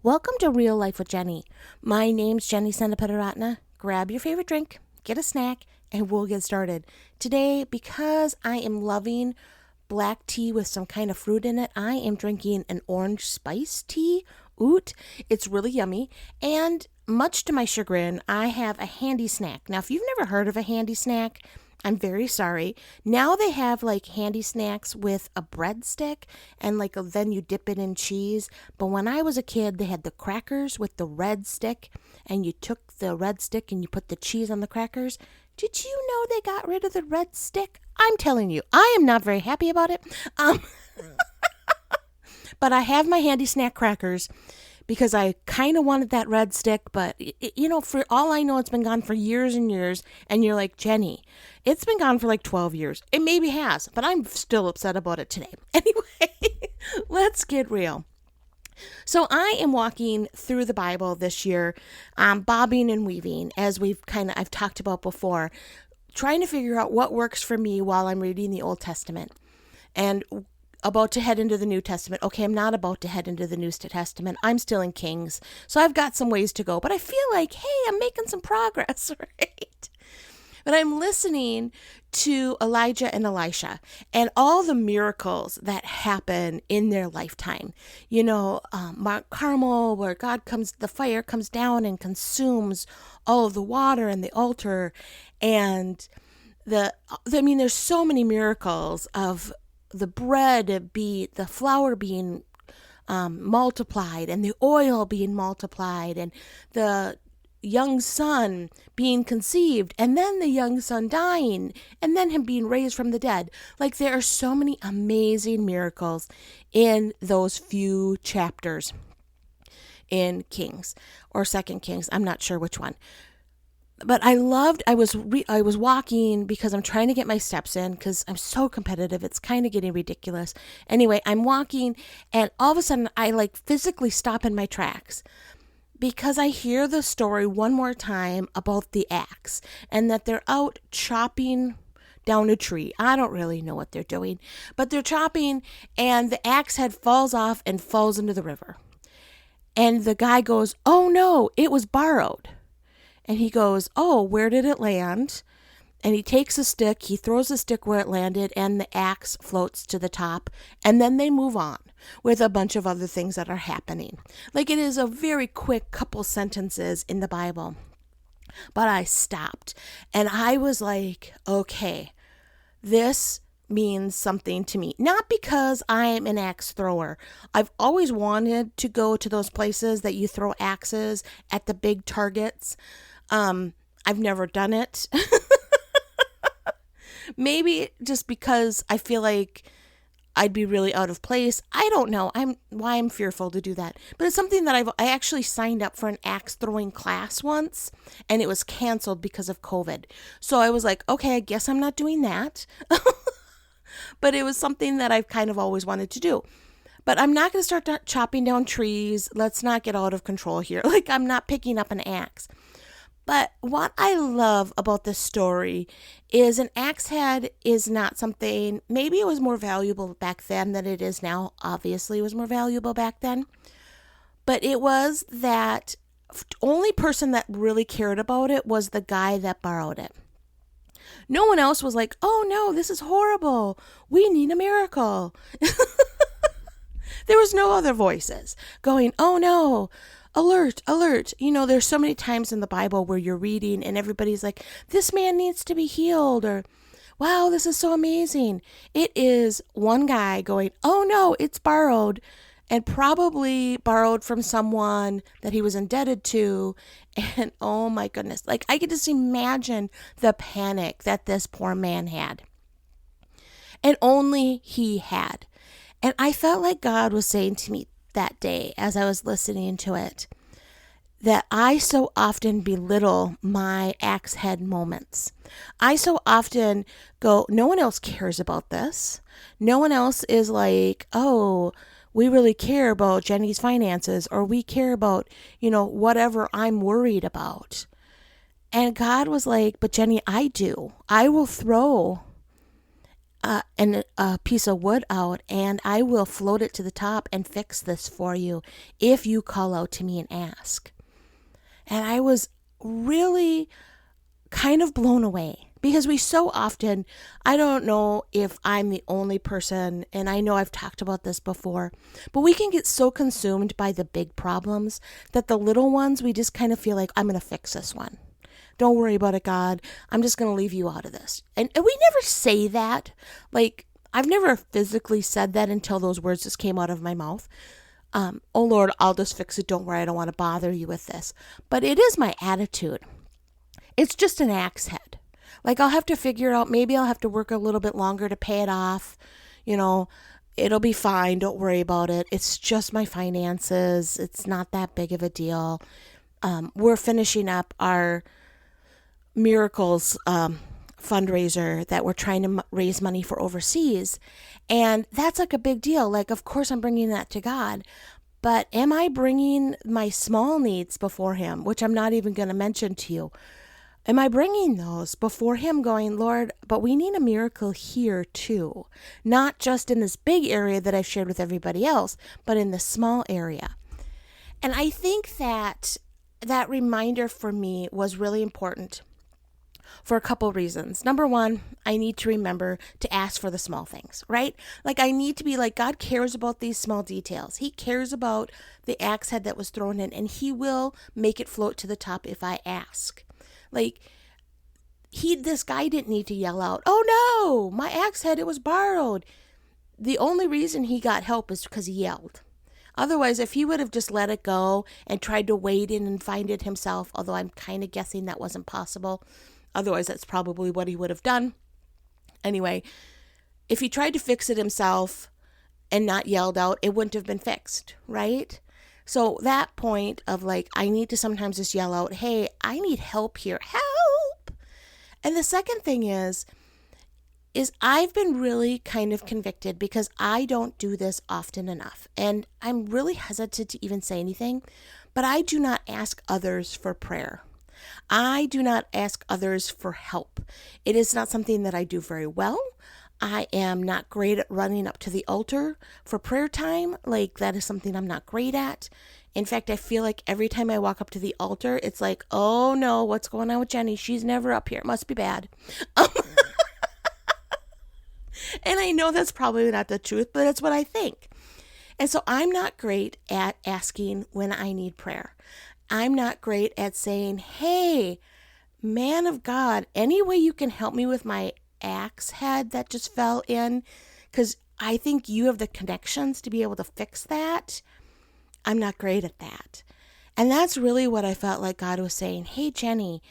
Welcome to Real Life with Jenny. My name's Jenny Senapataratna. Grab your favorite drink, get a snack, and we'll get started. Today, because I am loving black tea with some kind of fruit in it, I am drinking an orange spice tea. Oot, it's really yummy. And much to my chagrin, I have a handy snack. Now, if you've never heard of a handy snack, I'm very sorry. Now they have like handy snacks with a breadstick and then you dip it in cheese. But when I was a kid, they had the crackers with the red stick and you took the red stick and you put the cheese on the crackers. Did you know they got rid of the red stick? I'm telling you, I am not very happy about it. But I have my handy snack crackers because I kind of wanted that red stick, but for all I know, it's been gone for years and years. And you're like, Jenny, it's been gone for like 12 years. It maybe has, but I'm still upset about it today. Anyway, let's get real. So I am walking through the Bible this year, bobbing and weaving, as I've talked about before, trying to figure out what works for me while I'm reading the Old Testament. And about to head into the New Testament. Okay, I'm not about to head into the New Testament. I'm still in Kings. So I've got some ways to go. But I feel like, hey, I'm making some progress, right? But I'm listening to Elijah and Elisha and all the miracles that happen in their lifetime. Mount Carmel, where the fire comes down and consumes all of the water and the altar. And there's so many miracles of the the flour being multiplied and the oil being multiplied and the young son being conceived and then the young son dying and then him being raised from the dead. Like, there are so many amazing miracles in those few chapters in Kings or Second Kings. I'm not sure which one. But I was walking because I'm trying to get my steps in because I'm so competitive. It's kind of getting ridiculous. Anyway, I'm walking and all of a sudden I physically stop in my tracks because I hear the story one more time about the axe and that they're out chopping down a tree. I don't really know what they're doing, but they're chopping and the axe head falls off and falls into the river. And the guy goes, "Oh no, it was borrowed." And he goes, "Oh, where did it land?" And he takes a stick, he throws the stick where it landed, and the axe floats to the top. And then they move on with a bunch of other things that are happening. It is a very quick couple sentences in the Bible. But I stopped and I was like, okay, this means something to me. Not because I am an axe thrower. I've always wanted to go to those places that you throw axes at the big targets. I've never done it. Maybe just because I feel like I'd be really out of place. I don't know why I'm fearful to do that. But it's something that I actually signed up for an axe throwing class once and it was canceled because of COVID. So I was like, okay, I guess I'm not doing that. But it was something that I've kind of always wanted to do. But I'm not going to start chopping down trees. Let's not get out of control here. I'm not picking up an axe. But what I love about this story is an axe head is not something, maybe it was more valuable back then than it is now. Obviously, it was more valuable back then. But it was that only person that really cared about it was the guy that borrowed it. No one else was like, "Oh no, this is horrible. We need a miracle." There was no other voices going, "Oh no, alert, alert." There's so many times in the Bible where you're reading and everybody's like, "This man needs to be healed," or "Wow, this is so amazing." It is one guy going, "Oh no, it's borrowed," and probably borrowed from someone that he was indebted to. And oh my goodness, I could just imagine the panic that this poor man had. And only he had. And I felt like God was saying to me that day as I was listening to it, that I so often belittle my axe head moments. I so often go, no one else cares about this. No one else is like, "Oh, we really care about Jenny's finances," or "We care about, whatever I'm worried about." And God was like, "But Jenny, I do. I will throw a piece of wood out, and I will float it to the top and fix this for you if you call out to me and ask. And I was really kind of blown away because we so often, I don't know if I'm the only person, and I know I've talked about this before, but we can get so consumed by the big problems that the little ones, we just kind of feel like, I'm going to fix this one. Don't worry about it, God. I'm just going to leave you out of this. And we never say that. Like, I've never physically said that until those words just came out of my mouth. Oh, Lord, I'll just fix it. Don't worry. I don't want to bother you with this. But it is my attitude. It's just an axe head. Like, I'll have to figure it out. Maybe I'll have to work a little bit longer to pay it off. You know, it'll be fine. Don't worry about it. It's just my finances. It's not that big of a deal. We're finishing up our Miracles fundraiser that we're trying to raise money for overseas. And that's like a big deal. Like, of course, I'm bringing that to God. But am I bringing my small needs before Him, which I'm not even going to mention to you? Am I bringing those before Him going, Lord, but we need a miracle here too. Not just in this big area that I've shared with everybody else, but in the small area. And I think that reminder for me was really important for a couple reasons. Number one, I need to remember to ask for the small things, right? Like, I need to be like, God cares about these small details. He cares about the axe head that was thrown in, and He will make it float to the top if I ask. Like, this guy didn't need to yell out, oh no, my axe head, it was borrowed. The only reason he got help is because he yelled. Otherwise, if he would have just let it go and tried to wade in and find it himself, although I'm kind of guessing that wasn't possible, otherwise that's probably what he would have done. Anyway, if he tried to fix it himself and not yelled out, it wouldn't have been fixed, right? So that point of like, I need to sometimes just yell out, hey, I need help here, help. And the second thing is I've been really kind of convicted because I don't do this often enough. And I'm really hesitant to even say anything, but I do not ask others for prayer. I do not ask others for help. It is not something that I do very well. I am not great at running up to the altar for prayer time. Like, that is something I'm not great at. In fact, I feel like every time I walk up to the altar, it's like, oh no, what's going on with Jenny? She's never up here. It must be bad. And I know that's probably not the truth, but it's what I think. And so I'm not great at asking when I need prayer. I'm not great at saying, hey, man of God, any way you can help me with my axe head that just fell in? Because I think you have the connections to be able to fix that. I'm not great at that. And that's really what I felt like God was saying. Hey, Jenny,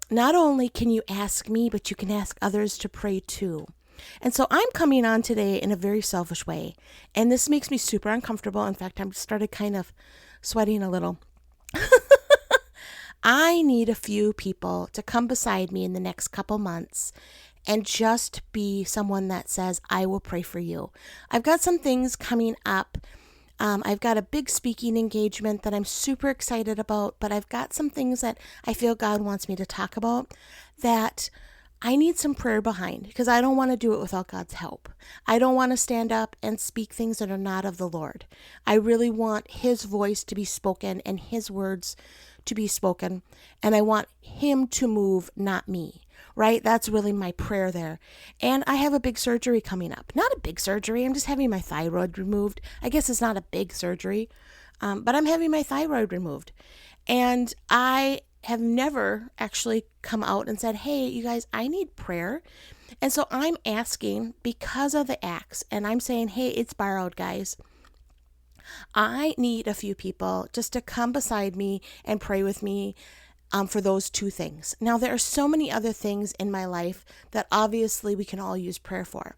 not only can you ask me, but you can ask others to pray too. And so I'm coming on today in a very selfish way. And this makes me super uncomfortable. In fact, I'm started kind of sweating a little. I need a few people to come beside me in the next couple months and just be someone that says, I will pray for you. I've got some things coming up. I've got a big speaking engagement that I'm super excited about, but I've got some things that I feel God wants me to talk about that I need some prayer behind, because I don't want to do it without God's help. I don't want to stand up and speak things that are not of the Lord. I really want His voice to be spoken and His words to be spoken, and I want Him to move, not me, right? That's really my prayer there. And I have a big surgery coming up. Not a big surgery. I'm just having my thyroid removed. I guess it's not a big surgery, but I'm having my thyroid removed. And I have never actually come out and said, hey, you guys, I need prayer. And so I'm asking because of the axe, and I'm saying, hey, it's borrowed, guys. I need a few people just to come beside me and pray with me for those two things. Now, there are so many other things in my life that obviously we can all use prayer for.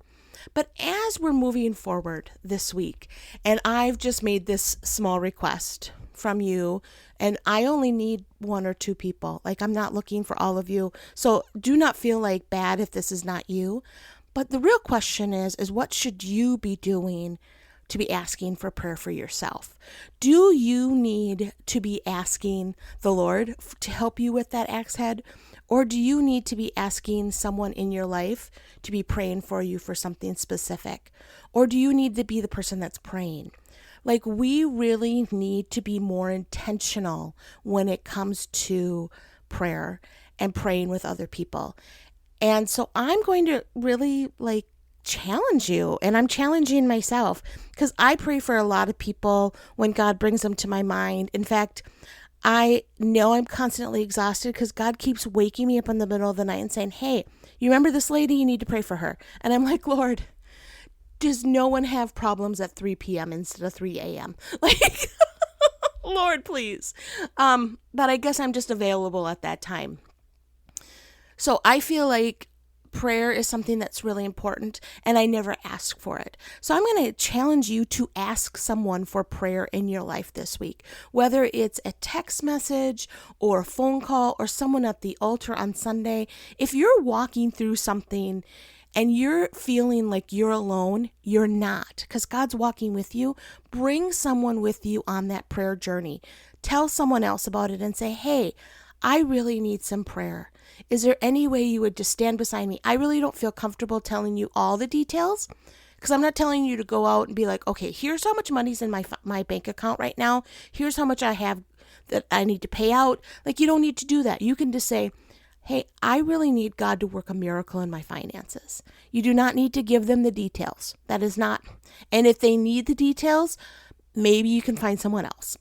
But as we're moving forward this week, and I've just made this small request from you, and I only need one or two people. Like, I'm not looking for all of you. So do not feel like bad if this is not you. But the real question is what should you be doing to be asking for prayer for yourself? Do you need to be asking the Lord to help you with that axe head? Or do you need to be asking someone in your life to be praying for you for something specific? Or do you need to be the person that's praying? Like, we really need to be more intentional when it comes to prayer and praying with other people. And so I'm going to really challenge you, and I'm challenging myself, because I pray for a lot of people when God brings them to my mind. In fact, I know I'm constantly exhausted because God keeps waking me up in the middle of the night and saying, hey, you remember this lady? You need to pray for her. And I'm like, Lord, does no one have problems at 3 p.m. instead of 3 a.m.? Like, Lord, please. But I guess I'm just available at that time. So I feel like prayer is something that's really important, and I never ask for it. So I'm going to challenge you to ask someone for prayer in your life this week, whether it's a text message or a phone call or someone at the altar on Sunday. If you're walking through something and you're feeling like you're alone, you're not, because God's walking with you. Bring someone with you on that prayer journey. Tell someone else about it and say, hey, I really need some prayer. Is there any way you would just stand beside me? I really don't feel comfortable telling you all the details, because I'm not telling you to go out and be like, okay, here's how much money's in my bank account right now. Here's how much I have that I need to pay out. Like, you don't need to do that. You can just say, hey, I really need God to work a miracle in my finances. You do not need to give them the details. That is not. And if they need the details, maybe you can find someone else.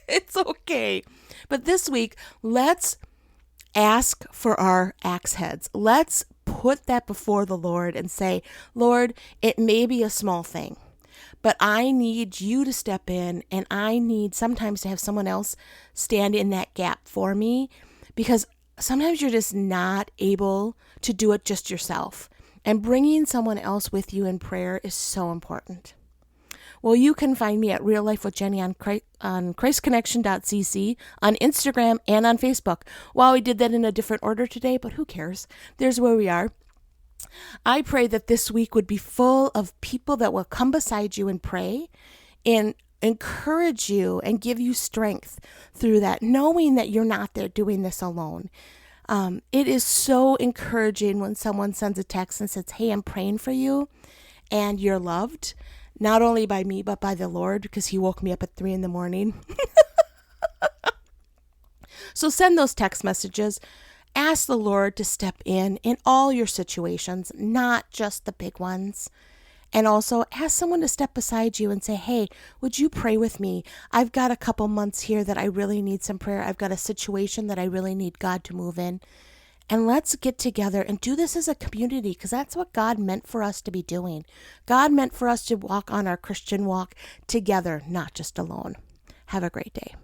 It's okay. But this week, let's ask for our axe heads. Let's put that before the Lord and say, Lord, it may be a small thing, but I need you to step in, and I need sometimes to have someone else stand in that gap for me, because sometimes you're just not able to do it just yourself. And bringing someone else with you in prayer is so important. Well, you can find me at Real Life with Jenny on ChristConnection.cc, on Instagram, and on Facebook. Well, we did that in a different order today, but who cares? There's where we are. I pray that this week would be full of people that will come beside you and pray and encourage you and give you strength through that, knowing that you're not there doing this alone. It is so encouraging when someone sends a text and says, hey, I'm praying for you, and you're loved. Not only by me, but by the Lord, because he woke me up at 3 a.m. So send those text messages. Ask the Lord to step in all your situations, not just the big ones. And also ask someone to step beside you and say, hey, would you pray with me? I've got a couple months here that I really need some prayer. I've got a situation that I really need God to move in. And let's get together and do this as a community, because that's what God meant for us to be doing. God meant for us to walk on our Christian walk together, not just alone. Have a great day.